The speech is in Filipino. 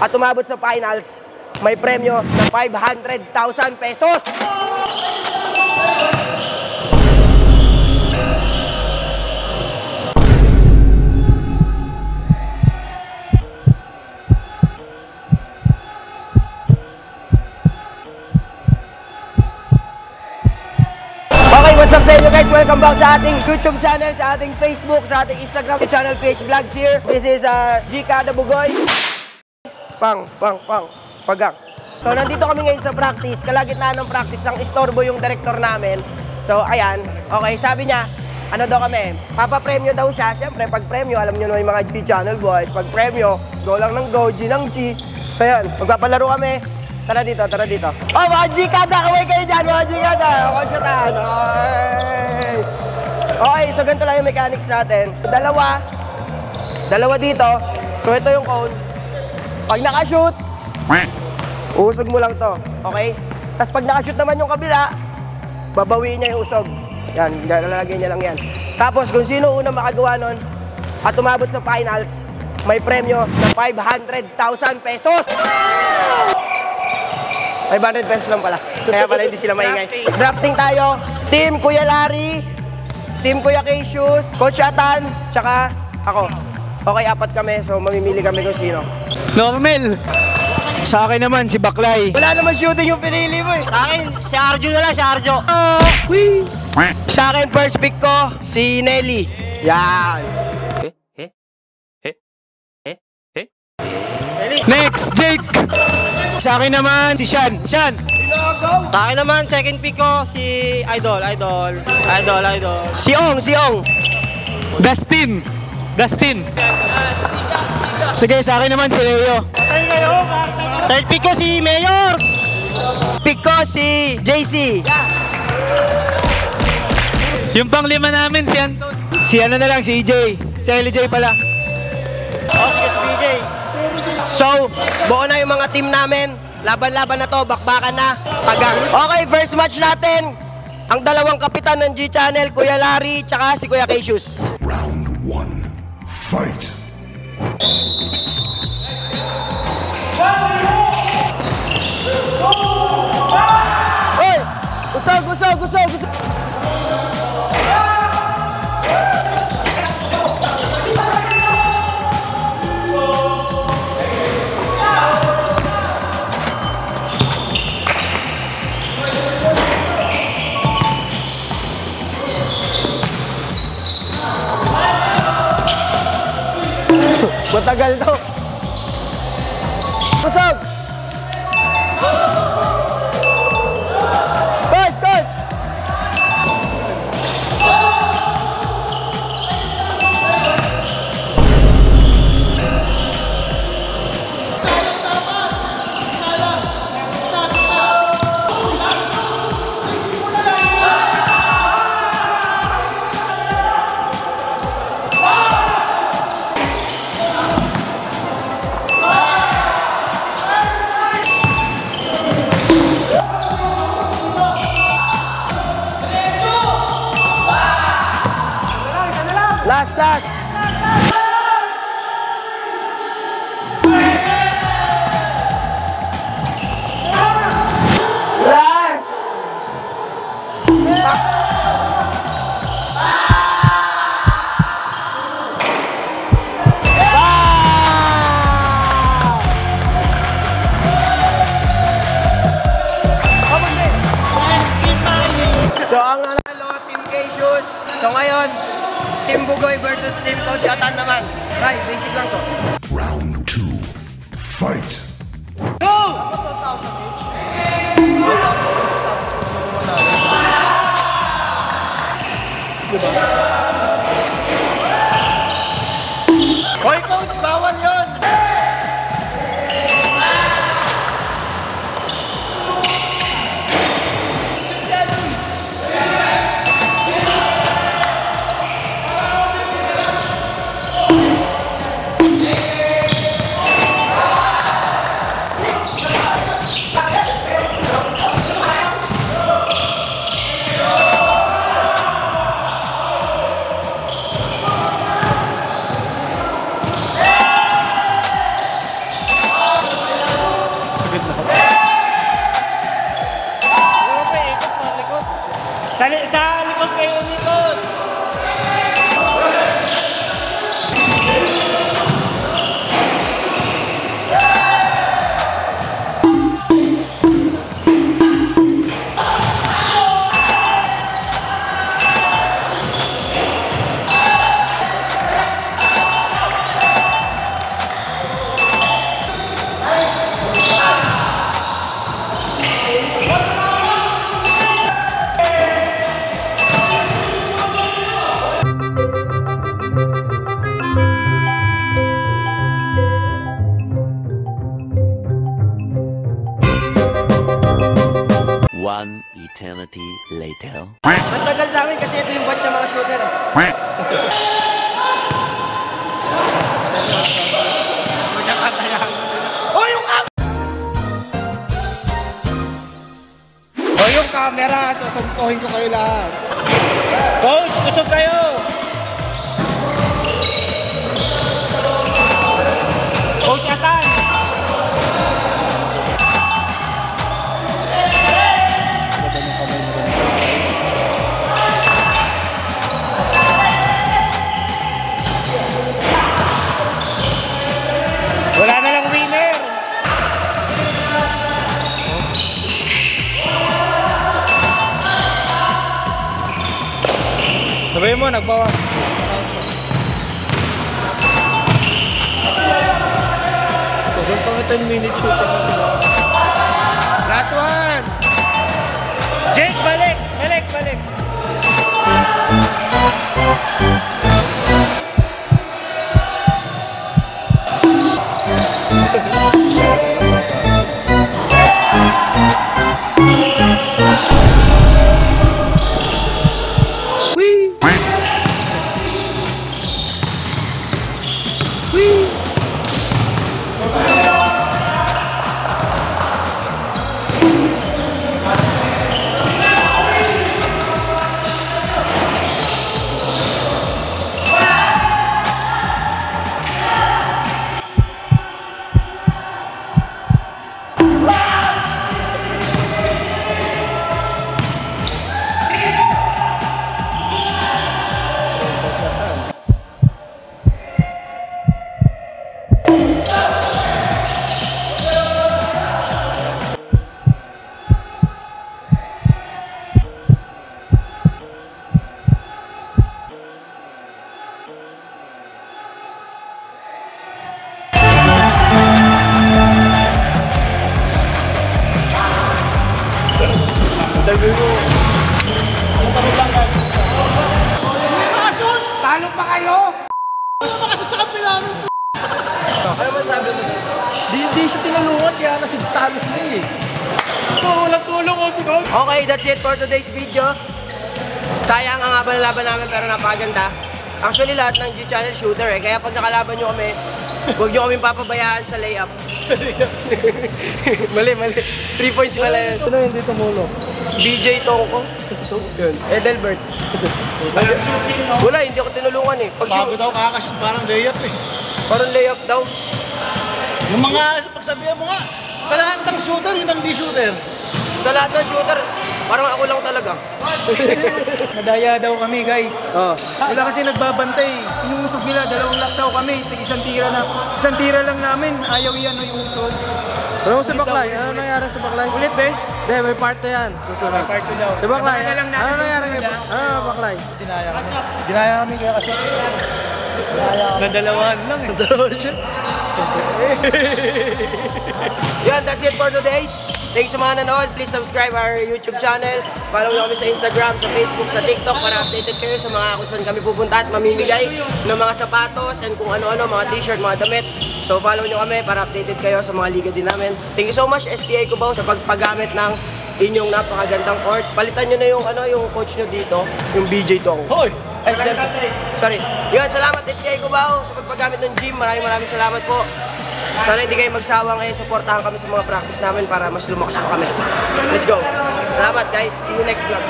at umabot sa finals, may premyo na 500,000 pesos. Okay, what's up sa inyo guys? Welcome back sa ating YouTube channel, sa ating Facebook, sa ating Instagram channel, PH Vlogs here. This is Gika the Bugoy. Pagang. So, nandito kami ngayon sa practice. Kalagitnaan ng practice ng istorbo yung director namin. So, ayan. Okay, sabi niya, ano daw kami? Papapremyo daw siya. Siyempre, pag premyo, alam nyo naman yung mga G channel boys. Pag premyo, go lang ng go, G ng G. So, ayan, magpapalaro kami. Tara dito, tara dito. Oh, mga G-kada! Kaway kayo dyan, mga G-kada! Konsyatan! Okay, so ganito lang yung mechanics natin. Dalawa dito. So, ito yung cone. Pag nakashoot, usog mo lang to. Okay? Tapos pag nakashoot naman yung kabila, babawiin niya yung usog. Yan, lalagay niya lang yan. Tapos, kung sino unang makagawa nun at umabot sa finals, may premyo na 500,000 pesos! 500 pesos lang pala. Kaya pala hindi sila maingay. Drafting tayo. Team Kuya Larry, Team Kuya Cassius, Coach Atan, tsaka ako. Okay, apat kami. So, mamimili kami kung sino. Normal. Sa akin naman, si Baklay. Wala naman shooting yung pinili mo eh. Sa akin, si Arjo na lang, si Arjo. Sa akin, first pick ko, si Nelly. Yan. Next, Jake. Sa akin naman, si Sean. Sa akin naman, second pick ko, si Idol. Si Ong. Dustin. Sige, sa akin naman, si Leo. Third pick ko, si Mayor. Pick ko, si JC. Yung panglima namin, si Anton. Si ano na lang, si EJ. Si LJ pala. Sige, si BJ. So, buo na yung mga team namin. Laban-laban na to, bakbakan na, pagang. Okay, first match natin. Ang dalawang kapitan ng G-Channel, Kuya Larry, tsaka si Kuya Cassius. Round 1. Fight. Hoy! Usog! Matagal to. Usog! Coach! Last. So, ang nanalo, Team Cassius. So, ngayon, Team Bugoy versus Team Coach Atan naman. Right, basic lang to. Round 2. Fight. Hoy, Coach, bawal yun. Sa likod kayo, likod! One eternity later. Matagal sa amin kasi ito yung batch ng mga shooter. O yung camera, susuntuhin ko kayo lahat. Coach, usog kayo! Coach Atan! Wala na lang winner! Sabihin mo, nagbawa. Tugon pa 10 minutes shooter na sila. Last one! Jake, balik! Balik, balik! Talo pa kayo! Ano ba kasi sa kapila namin? Ano masabi mo? Hindi siya tinulungan kaya nasibtalo sila eh. Walang tulong ko si Coach. Okay, that's it for today's video. Sayang ang habang laban namin pero napakaganda. Actually, lahat ng G-Channel shooter eh. Kaya pag nakalaban nyo kami, huwag nyo kami papabayaan sa layup. Mali. 3 points pala yun. Ano hindi tumulo? BJ Tongko. Yun. Edelbert. Wala, hindi ako tinulungan eh. Bago daw kakashoot, parang layup eh. Parang layup daw. Yung mga, pagsabihan mo nga, sa lahat ng shooter, yun ang di shooter. Sa lahat ng shooter, parang ako lang talaga. Nadaya daw kami guys. Oh. Wala kasi nagbabantay. Inuusog nila, 2 lap daw kami. Isang tira na. Isang tira lang namin. Ayaw yan yung usog. Ano sa Baklay? Ano nangyari sa Baklay? Ulit be? Hindi, may part na yan. Susunod. Part 2 daw. Sa Baklay, Abangan na lang natin ano yung nangyari? susunod, Ano Baklay? Dinaya kami. Dinaya kami kaya kasi. Nadalawan lang eh. Yan, that's it for today's. Thanks sa mga nanood. Please subscribe our YouTube channel. Follow nyo kami sa Instagram, sa Facebook, sa TikTok para updated kayo sa mga kung saan kami pupunta at mamimigay ng mga sapatos and kung ano-ano, mga t-shirt, mga damit. So follow nyo kami para updated kayo sa mga liga din namin. Thank you so much STA Cubao sa pagpagamit ng inyong napakagandang court. Palitan nyo na yung, yung coach nyo dito, yung BJ Tong. Hoy! Sorry. Yun, salamat STA Cubao sa pagpagamit ng gym. Maraming salamat po. Sana hindi kayo magsawa ngayon. Supportahan kami sa mga practice namin para mas lumakas pa kami. Let's go. Salamat guys. See you next vlog.